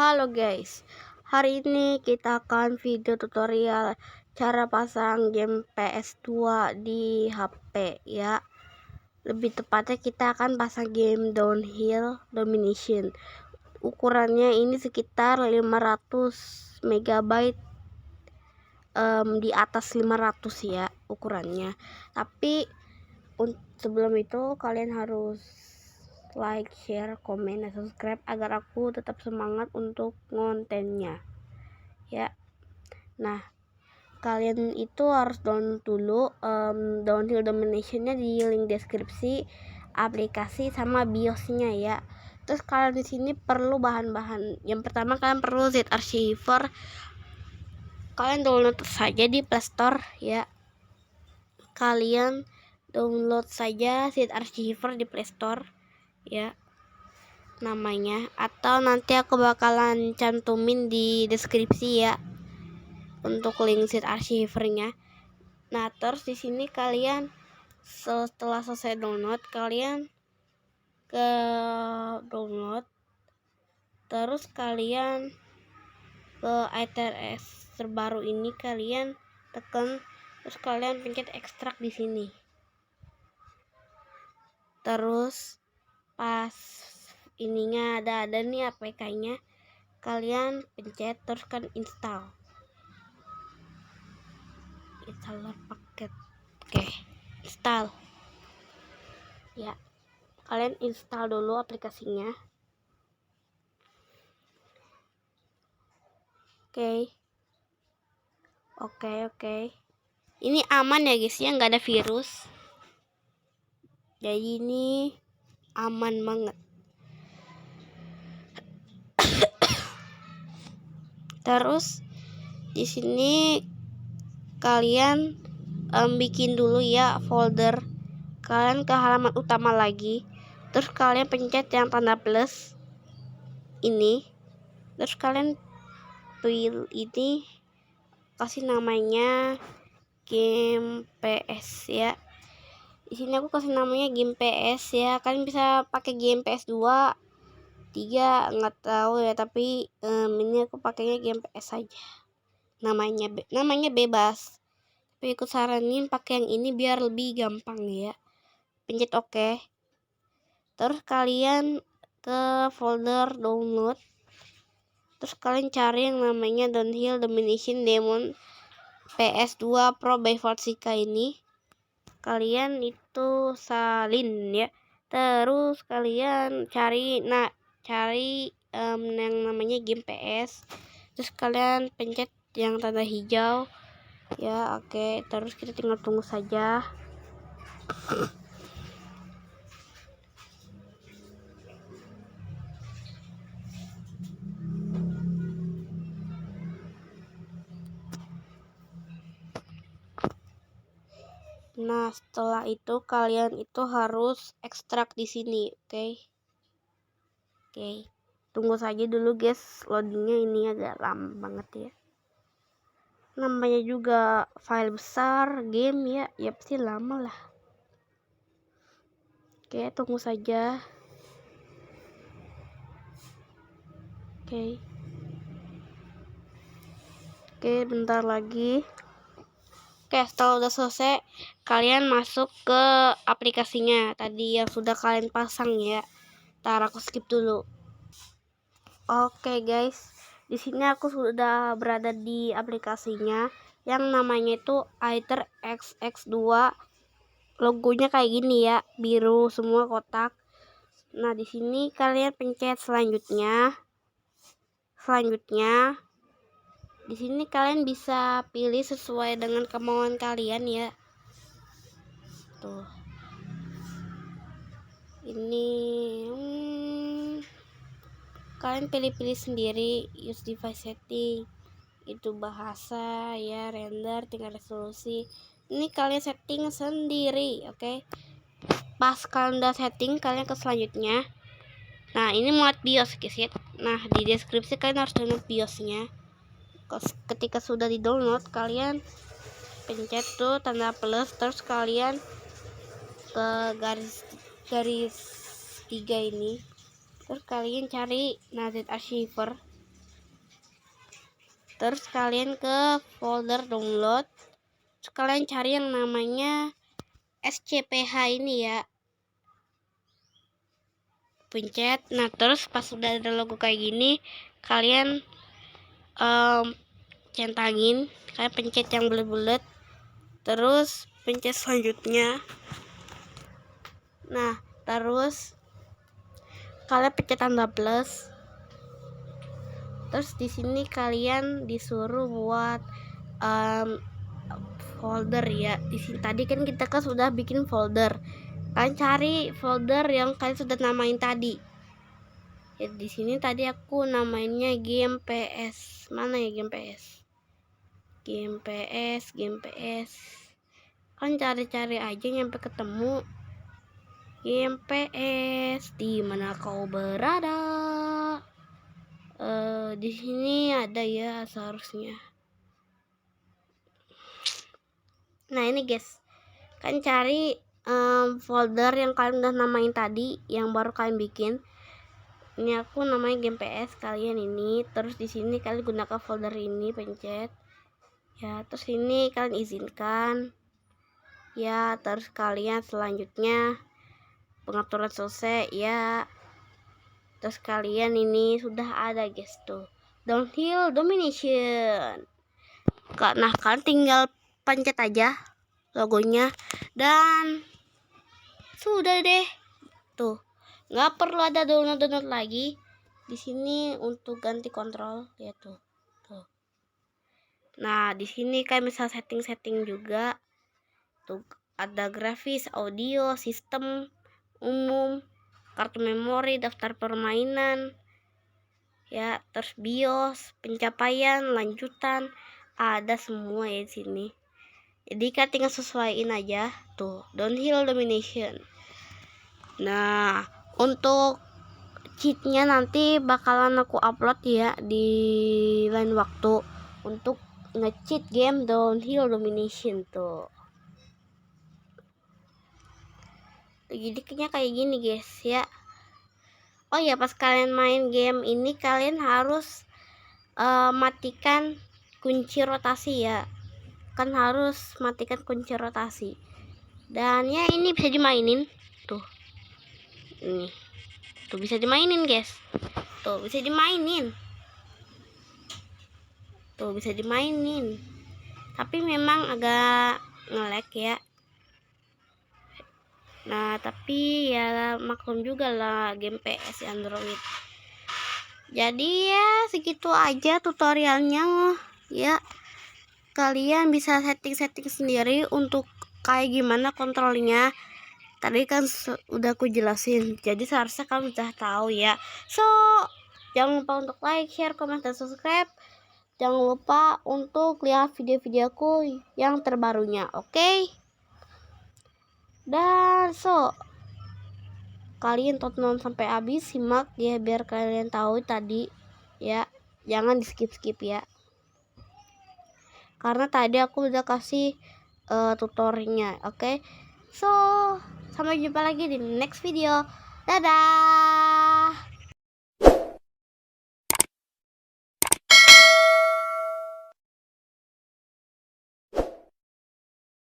Halo guys, hari ini kita akan video tutorial cara pasang game PS2 di HP ya. Lebih tepatnya kita akan pasang game Downhill Domination. Ukurannya ini sekitar 500 MB, di atas 500 ya ukurannya. Tapi sebelum itu kalian harus like, share, komen, dan subscribe agar aku tetap semangat untuk kontennya ya. Nah, kalian itu harus download dulu Downhill Dominationnya di link deskripsi aplikasi sama BIOSnya ya. Terus kalian di sini perlu bahan-bahan. Yang pertama kalian perlu Z-Archiver. Kalian download saja di Play Store ya. Kalian download saja Z-Archiver di Play Store ya namanya, atau nanti aku bakalan cantumin di deskripsi ya untuk link Z-Archivernya. Nah, terus di sini kalian setelah selesai download, kalian ke download, terus kalian ke iTRS terbaru ini kalian tekan, terus kalian pencet ekstrak di sini. Terus pas ininya ada nih APK-nya, kalian pencet terus kan installer paket. Oke, install ya. Kalian install dulu aplikasinya. Oke. Ini aman ya guys ya, nggak ada virus. Jadi ini aman banget. Terus di sini kalian bikin dulu ya folder. Kalian ke halaman utama lagi. Terus kalian pencet yang tanda plus ini. Terus kalian pilih ini, kasih namanya game PS ya. Di sini aku kasih namanya game PS ya. Kalian bisa pakai game PS2, 3 nggak tahu ya, tapi ini aku pakainya game PS saja. Namanya bebas. Tapi aku saranin pakai yang ini biar lebih gampang ya. Pencet oke. Terus kalian ke folder download. Terus kalian cari yang namanya Downhill Domination Demon PS2 Pro by Forsica ini. Kalian itu salin ya. Terus kalian cari yang namanya game PS. Terus kalian pencet yang tanda hijau ya. Oke, terus kita tinggal tunggu saja. Nah, setelah itu kalian itu harus ekstrak di sini, oke. Tunggu saja dulu guys, loadingnya ini agak lama banget ya. Namanya juga file besar game ya pasti lama lah. Oke, tunggu saja. Oke, bentar lagi. Oke, setelah udah selesai, kalian masuk ke aplikasinya tadi yang sudah kalian pasang ya. Ntar aku skip dulu. Oke guys, di sini aku sudah berada di aplikasinya yang namanya itu Aether XX2. Logonya kayak gini ya, biru semua kotak. Nah, di sini kalian pencet selanjutnya. Di sini kalian bisa pilih sesuai dengan kemauan kalian ya. Tuh. Ini kalian pilih-pilih sendiri, use device setting, itu bahasa ya, render, tingkat resolusi. Ini kalian setting sendiri, oke. Pas kalian udah setting, kalian ke selanjutnya. Nah, ini muat BIOS guys ya. Nah, di deskripsi kalian harus download BIOSnya. Ketika sudah di download, kalian pencet tuh tanda plus, terus kalian ke garis 3 ini, terus kalian cari Z-Archiver. terus kalian ke folder download, terus kalian cari yang namanya SCPH ini ya, pencet. Nah terus pas sudah ada logo kayak gini, kalian centangin, kalian pencet yang bulat-bulat, terus pencet selanjutnya. Nah terus kalian pencet tanda plus, terus di sini kalian disuruh buat folder ya. Di sini tadi kan kita sudah bikin folder, kalian cari folder yang kalian sudah namain tadi ya. Di sini tadi aku namainnya game PS. Mana ya game PS? Game PS. Kan cari-cari aja nyampe ketemu game PS. Di mana kau berada? Di sini ada ya seharusnya. Nah ini guys, kalian cari folder yang kalian udah namain tadi, yang baru kalian bikin. Ini aku namanya game PS, kalian ini. Terus di sini kalian gunakan folder ini, pencet ya. Terus ini kalian izinkan ya. Terus kalian selanjutnya pengaturan selesai ya. Terus kalian ini sudah ada guys tuh, downhill domination. Nah kalian tinggal pencet aja logonya dan sudah deh tuh, nggak perlu ada download lagi. Di sini untuk ganti kontrol ya tuh. Nah di sini kalian bisa setting juga tuh, ada grafis, audio, sistem umum, kartu memori, daftar permainan ya, terus BIOS, pencapaian, lanjutan, ada semua ya di sini. Jadi kan tinggal sesuaiin aja tuh, downhill domination. Nah untuk cheatnya nanti bakalan aku upload ya di lain waktu untuk nge-cheat game downhill domination tuh. Jadi kayak gini guys ya. Oh ya, pas kalian main game ini kalian harus matikan kunci rotasi ya. Kan harus matikan kunci rotasi. Dan ya ini bisa dimainin tuh. Ini tuh bisa dimainin guys. Tuh bisa dimainin. Tuh bisa dimainin. Tapi memang agak nge-lag ya. Nah tapi ya maklum juga lah game PS Android. Jadi ya segitu aja tutorialnya ya. Kalian bisa setting sendiri untuk kayak gimana kontrolnya. Tadi kan udah aku jelasin, jadi seharusnya kalian udah tahu ya. So jangan lupa untuk like, share, komen, dan subscribe. Jangan lupa untuk lihat video-videoku yang terbarunya, oke? Dan so kalian tonton sampai habis, simak ya biar kalian tahu tadi ya. Jangan di skip ya, karena tadi aku udah kasih tutorialnya, oke? So sampai jumpa lagi di next video. Dadah.